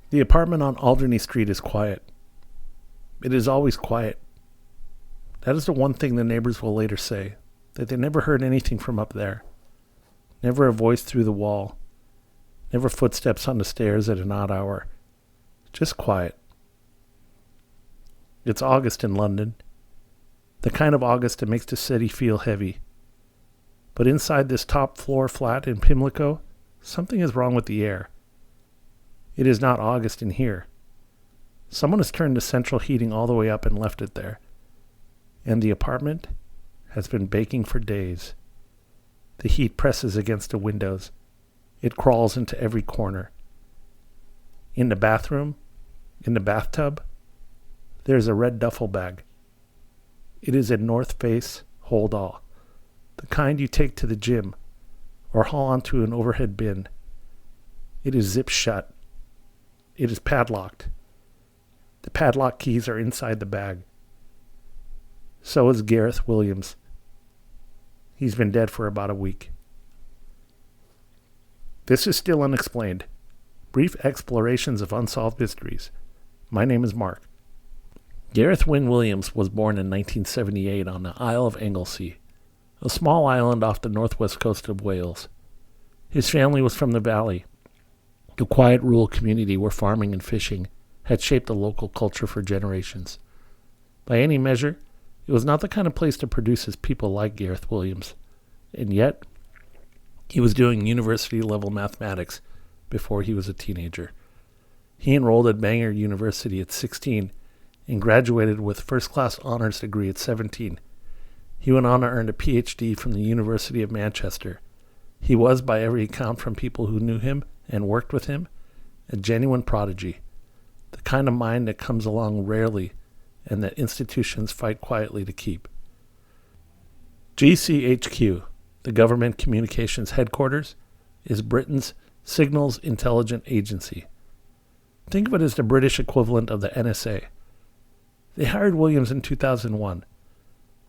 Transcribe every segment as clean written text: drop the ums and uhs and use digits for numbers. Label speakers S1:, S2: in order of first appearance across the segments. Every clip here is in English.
S1: The apartment on Alderney Street is quiet. It is always quiet. That is the one thing the neighbors will later say, that they never heard anything from up there. Never a voice through the wall. Never footsteps on the stairs at an odd hour. Just quiet. It's August in London. The kind of August that makes the city feel heavy. But inside this top floor flat in Pimlico, something is wrong with the air. It is not August in here. Someone has turned the central heating all the way up and left it there. And the apartment has been baking for days. The heat presses against the windows. It crawls into every corner. In the bathroom, in the bathtub, there's a red duffel bag. It is a North Face hold all, the kind you take to the gym or haul onto an overhead bin. It is zipped shut. It is padlocked. The padlock keys are inside the bag. So is Gareth Williams. He's been dead for about a week. This is Still Unexplained. Brief explorations of unsolved mysteries. My name is Mark. Gareth Williams was born in 1978 on the Isle of Anglesey, a small island off the northwest coast of Wales. His family was from the valley, the quiet rural community where farming and fishing had shaped the local culture for generations. By any measure, it was not the kind of place that produces people like Gareth Williams, and yet he was doing university-level mathematics before he was a teenager. He enrolled at Bangor University at 16 and graduated with first-class honors degree at 17. He went on to earn a PhD from the University of Manchester. He was, by every account from people who knew him and worked with him, a genuine prodigy, the kind of mind that comes along rarely and that institutions fight quietly to keep. GCHQ, the Government Communications Headquarters, is Britain's Signals Intelligence Agency. Think of it as the British equivalent of the NSA. They hired Williams in 2001,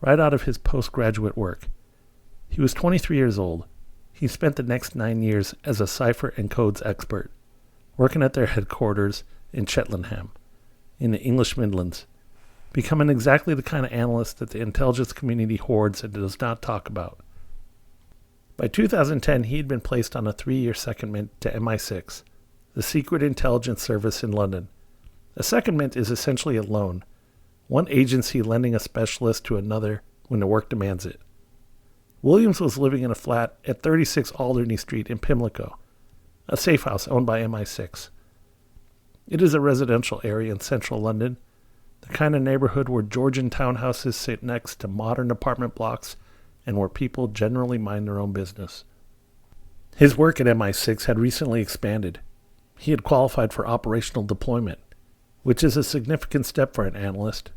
S1: right out of his postgraduate work. He was 23 years old. He spent the next 9 years as a cipher and codes expert, working at their headquarters in Cheltenham, in the English Midlands, becoming exactly the kind of analyst that the intelligence community hoards and does not talk about. By 2010, he had been placed on a 3-year secondment to MI6, the secret intelligence service in London. A secondment is essentially a loan, one agency lending a specialist to another when the work demands it. Williams was living in a flat at 36 Alderney Street in Pimlico, a safe house owned by MI6. It is a residential area in central London, the kind of neighborhood where Georgian townhouses sit next to modern apartment blocks and where people generally mind their own business. His work at MI6 had recently expanded. He had qualified for operational deployment, which is a significant step for an analyst.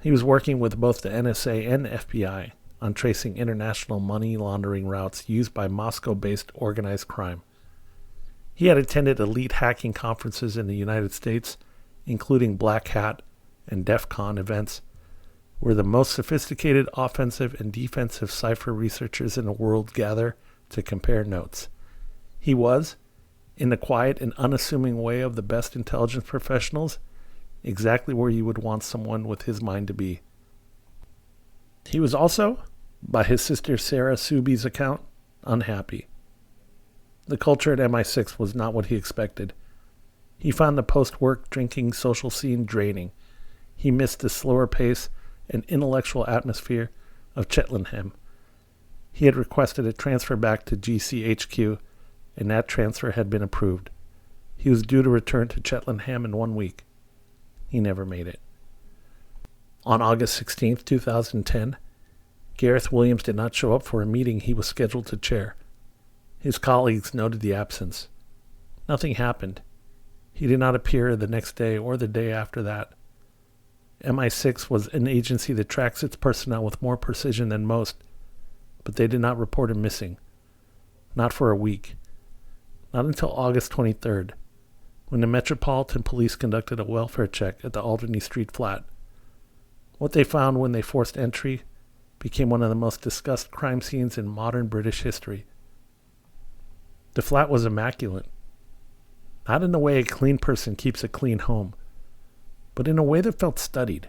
S1: He was working with both the NSA and FBI on tracing international money laundering routes used by Moscow-based organized crime. He had attended elite hacking conferences in the United States, including Black Hat and DEF CON events, where the most sophisticated offensive and defensive cipher researchers in the world gather to compare notes. He was, in the quiet and unassuming way of the best intelligence professionals, exactly where you would want someone with his mind to be. He was also, by his sister Sarah Subi's account, unhappy. The culture at MI6 was not what he expected. He found the post-work drinking social scene draining. He missed the slower pace and intellectual atmosphere of Cheltenham. He had requested a transfer back to GCHQ, and that transfer had been approved. He was due to return to Cheltenham in 1 week. He never made it. On August 16, 2010, Gareth Williams did not show up for a meeting he was scheduled to chair. His colleagues noted the absence. Nothing happened. He did not appear the next day or the day after that. MI6 was an agency that tracks its personnel with more precision than most, but they did not report him missing. Not for a week. Not until August 23rd, when the Metropolitan Police conducted a welfare check at the Alderney Street flat. What they found when they forced entry became one of the most discussed crime scenes in modern British history. The flat was immaculate. Not in the way a clean person keeps a clean home, but in a way that felt studied.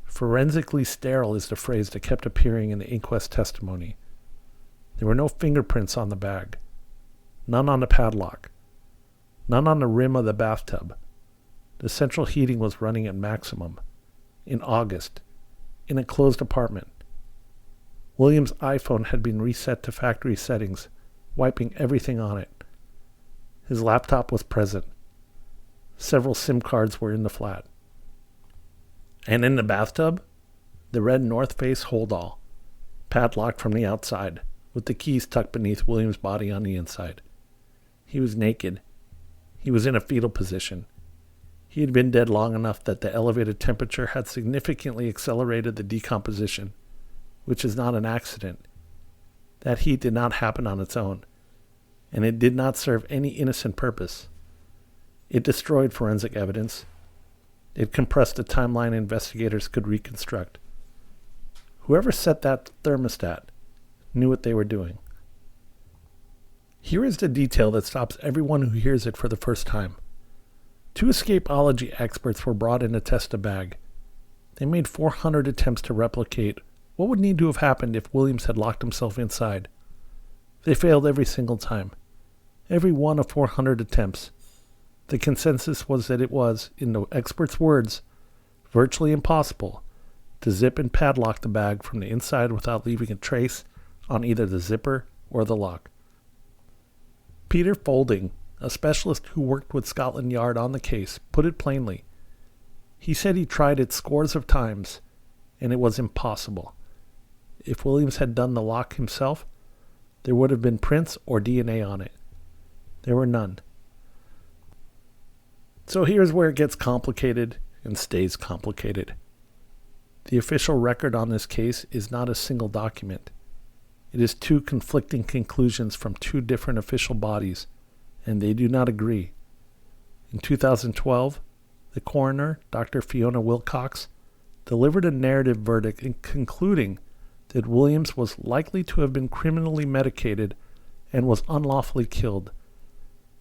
S1: Forensically sterile is the phrase that kept appearing in the inquest testimony. There were no fingerprints on the bag, none on the padlock, none on the rim of the bathtub. The central heating was running at maximum. In August, in a closed apartment. Williams' iPhone had been reset to factory settings, wiping everything on it. His laptop was present. Several SIM cards were in the flat. And in the bathtub, the red North Face holdall, padlocked from the outside, with the keys tucked beneath Williams' body on the inside. He was naked. He was in a fetal position. He had been dead long enough that the elevated temperature had significantly accelerated the decomposition, which is not an accident. That heat did not happen on its own, and it did not serve any innocent purpose. It destroyed forensic evidence. It compressed a timeline investigators could reconstruct. Whoever set that thermostat knew what they were doing. Here is the detail that stops everyone who hears it for the first time. 2 escapology experts were brought in to test the bag. They made 400 attempts to replicate what would need to have happened if Williams had locked himself inside. They failed every single time. Every one of 400 attempts. The consensus was that it was, in the experts' words, virtually impossible to zip and padlock the bag from the inside without leaving a trace on either the zipper or the lock. Peter Folding, a specialist who worked with Scotland Yard on the case, put it plainly. He said he tried it scores of times, and it was impossible. If Williams had done the lock himself, there would have been prints or DNA on it. There were none. So here's where it gets complicated and stays complicated. The official record on this case is not a single document. It is 2 conflicting conclusions from 2 different official bodies, and they do not agree. In 2012, the coroner, Dr. Fiona Wilcox, delivered a narrative verdict in concluding that Williams was likely to have been criminally medicated and was unlawfully killed.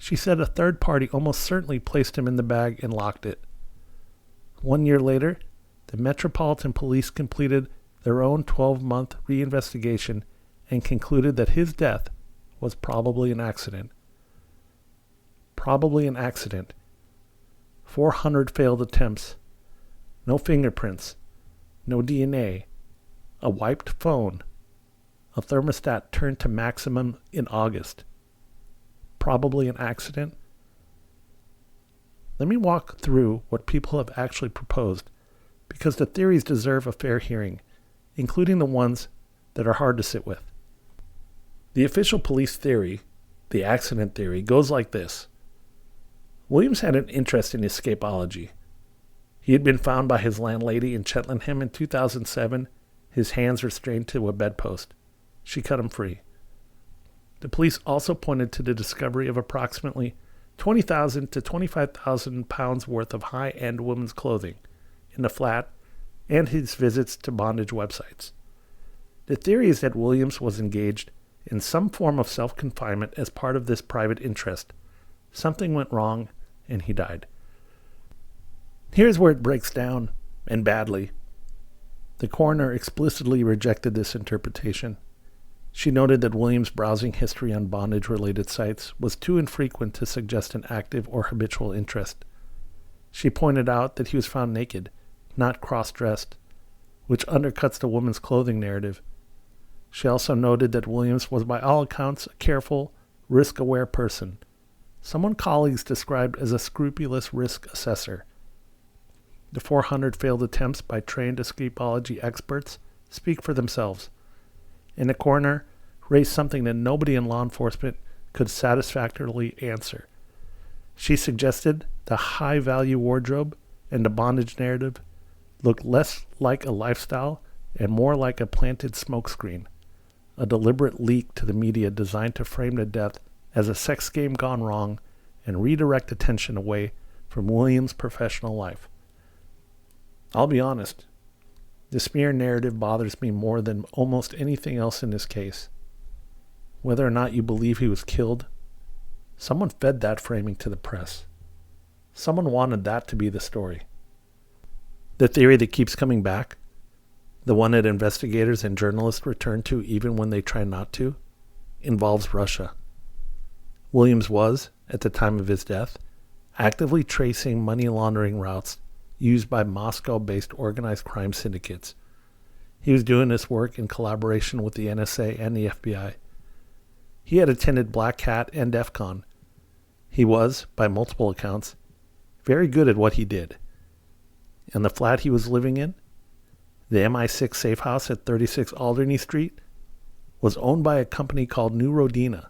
S1: She said a third party almost certainly placed him in the bag and locked it. 1 year later, the Metropolitan Police completed their own 12-month reinvestigation and concluded that his death was probably an accident. Probably an accident. 400 failed attempts. No fingerprints. No DNA. A wiped phone. A thermostat turned to maximum in August. Probably an accident. Let me walk through what people have actually proposed, because the theories deserve a fair hearing, including the ones that are hard to sit with. The official police theory, the accident theory, goes like this. Williams had an interest in escapology. He had been found by his landlady in Cheltenham in 2007, his hands restrained to a bedpost. She cut him free. The police also pointed to the discovery of approximately 20,000 to 25,000 pounds worth of high-end women's clothing in the flat and his visits to bondage websites. The theory is that Williams was engaged in some form of self-confinement as part of this private interest. Something went wrong, and he died. Here's where it breaks down, and badly. The coroner explicitly rejected this interpretation. She noted that Williams' browsing history on bondage-related sites was too infrequent to suggest an active or habitual interest. She pointed out that he was found naked, not cross-dressed, which undercuts the woman's clothing narrative. She also noted that Williams was by all accounts a careful, risk-aware person, someone colleagues described as a scrupulous risk assessor. The 400 failed attempts by trained escapology experts speak for themselves, and the coroner raised something that nobody in law enforcement could satisfactorily answer. She suggested the high-value wardrobe and the bondage narrative looked less like a lifestyle and more like a planted smokescreen, a deliberate leak to the media designed to frame the death as a sex game gone wrong and redirect attention away from Williams' professional life. I'll be honest, the smear narrative bothers me more than almost anything else in this case. Whether or not you believe he was killed, Someone fed that framing to the press. Someone wanted that to be the story. The theory that keeps coming back, the one that investigators and journalists return to even when they try not to, involves Russia. Williams was, at the time of his death, actively tracing money laundering routes used by Moscow-based organized crime syndicates. He was doing this work in collaboration with the NSA and the FBI. He had attended Black Hat and DEF CON. He was, by multiple accounts, very good at what he did. And the flat he was living in, the MI6 safe house at 36 Alderney Street, was owned by a company called New Rodina.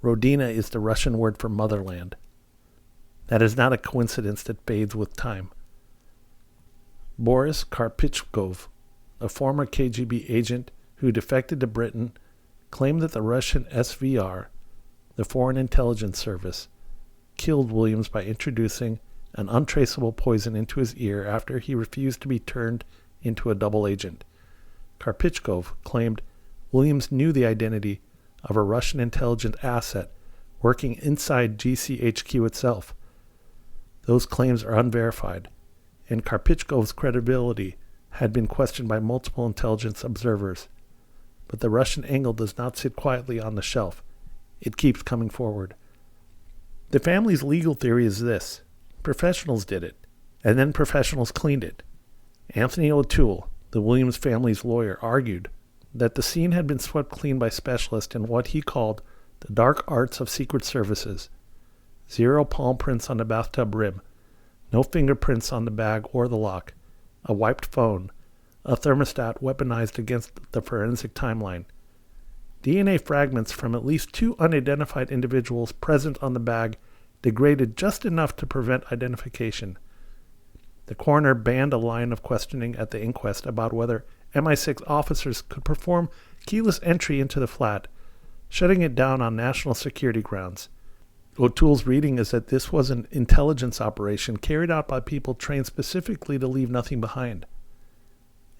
S1: Rodina is the Russian word for motherland. That is not a coincidence that fades with time. Boris Karpichkov, a former KGB agent who defected to Britain, claimed that the Russian SVR, the Foreign Intelligence Service, killed Williams by introducing an untraceable poison into his ear after he refused to be turned into a double agent. Karpichkov claimed Williams knew the identity of a Russian intelligence asset working inside GCHQ itself. Those claims are unverified, and Karpichkov's credibility had been questioned by multiple intelligence observers. But the Russian angle does not sit quietly on the shelf. It keeps coming forward. The family's legal theory is this. Professionals did it, and then professionals cleaned it. Anthony O'Toole, the Williams family's lawyer, argued that the scene had been swept clean by specialists in what he called the dark arts of secret services. 0 palm prints on the bathtub rim, no fingerprints on the bag or the lock, a wiped phone, a thermostat weaponized against the forensic timeline, DNA fragments from at least 2 unidentified individuals present on the bag degraded just enough to prevent identification. The coroner banned a line of questioning at the inquest about whether MI6 officers could perform keyless entry into the flat, shutting it down on national security grounds. O'Toole's reading is that this was an intelligence operation carried out by people trained specifically to leave nothing behind,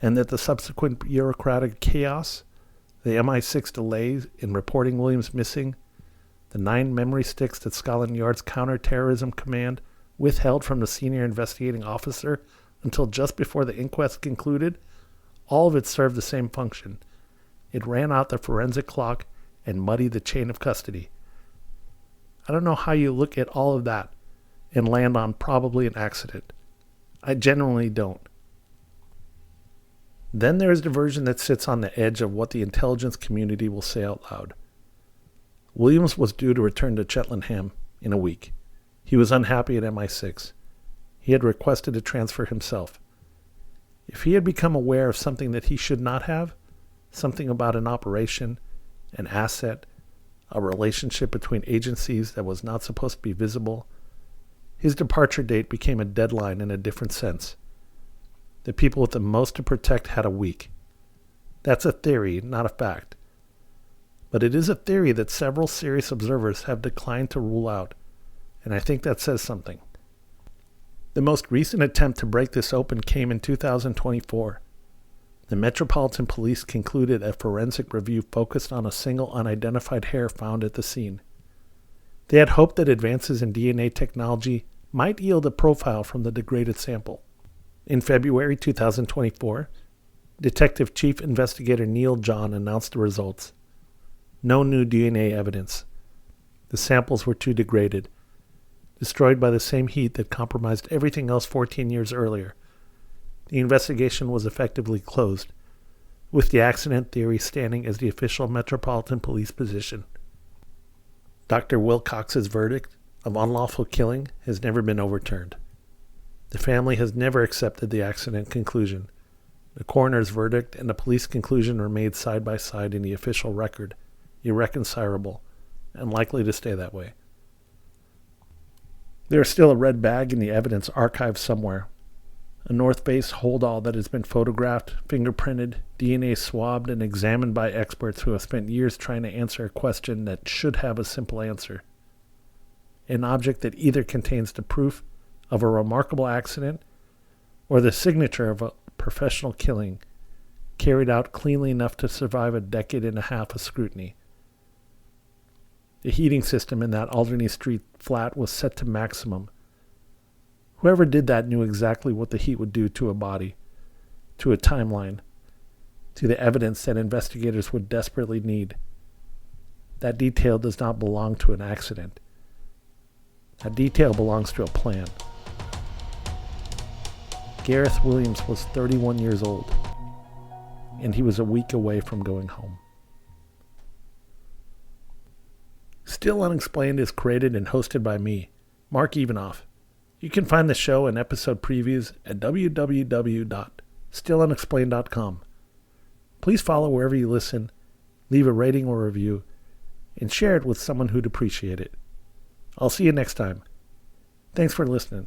S1: and that the subsequent bureaucratic chaos, the MI6 delays in reporting Williams missing, the 9 memory sticks that Scotland Yard's counterterrorism command withheld from the senior investigating officer until just before the inquest concluded, all of it served the same function. It ran out the forensic clock and muddied the chain of custody. I don't know how you look at all of that and land on probably an accident. I genuinely don't. Then there is the version that sits on the edge of what the intelligence community will say out loud. Williams was due to return to Cheltenham in a week. He was unhappy at MI6. He had requested a transfer himself. If he had become aware of something that he should not have, something about an operation, an asset, a relationship between agencies that was not supposed to be visible, his departure date became a deadline in a different sense. The people with the most to protect had a week. That's a theory, not a fact. But it is a theory that several serious observers have declined to rule out, and I think that says something. The most recent attempt to break this open came in 2024. The Metropolitan Police concluded a forensic review focused on a single unidentified hair found at the scene. They had hoped that advances in DNA technology might yield a profile from the degraded sample. In February 2024, Detective Chief Investigator Neil John announced the results. No new DNA evidence. The samples were too degraded, destroyed by the same heat that compromised everything else 14 years earlier. The investigation was effectively closed, with the accident theory standing as the official Metropolitan Police position. Dr. Wilcox's verdict of unlawful killing has never been overturned. The family has never accepted the accident conclusion. The coroner's verdict and the police conclusion are made side by side in the official record, irreconcilable, and likely to stay that way. There is still a red bag in the evidence archive somewhere. A North Face holdall that has been photographed, fingerprinted, DNA swabbed, and examined by experts who have spent years trying to answer a question that should have a simple answer. An object that either contains the proof of a remarkable accident or the signature of a professional killing carried out cleanly enough to survive a decade and a half of scrutiny. The heating system in that Alderney Street flat was set to maximum. Whoever did that knew exactly what the heat would do to a body, to a timeline, to the evidence that investigators would desperately need. That detail does not belong to an accident. That detail belongs to a plan. Gareth Williams was 31 years old, and he was a week away from going home. Still Unexplained is created and hosted by me, Mark Evanoff. You can find the show and episode previews at www.stillunexplained.com. Please follow wherever you listen, leave a rating or review, and share it with someone who'd appreciate it. I'll see you next time. Thanks for listening.